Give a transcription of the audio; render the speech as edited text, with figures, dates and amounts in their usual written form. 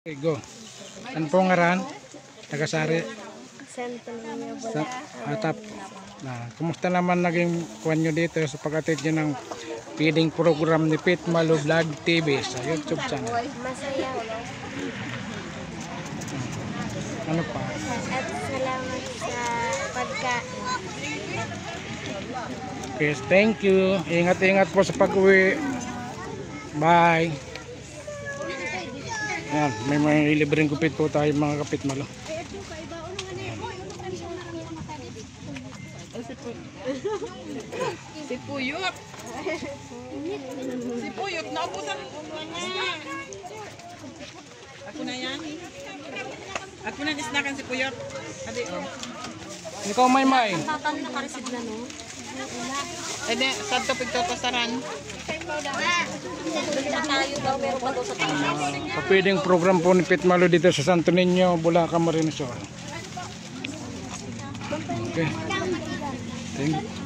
Okay, go. Ano po ngaran? Tagasari. Santo Niño Sa Bulacan. atap. Kumusta naman naging kuwan nyo dito sa pag-attend nyo ng feeding program ni Pit Malo Vlog TV sa YouTube channel? Masaya. Ano pa? At salamat sa pagkain. Okay, thank you. Ingat-ingat po sa pag-uwi. Bye. Yan, may libreng kupit po tayo mga kapit malo. Si Puyot. Si Puyot, naubusan. Ako na yan. Ako na nisnakan si Puyot. Adi, oh. Ikaw may. Tatang nakaresid na, no? Ede, saan to pagtotosaran? Tayo daw, meron pa daw sa taas. Feeding program po ni Pit Malo dito sa Santo Niño, Bulacan, Marinosol. Okay. Thank you.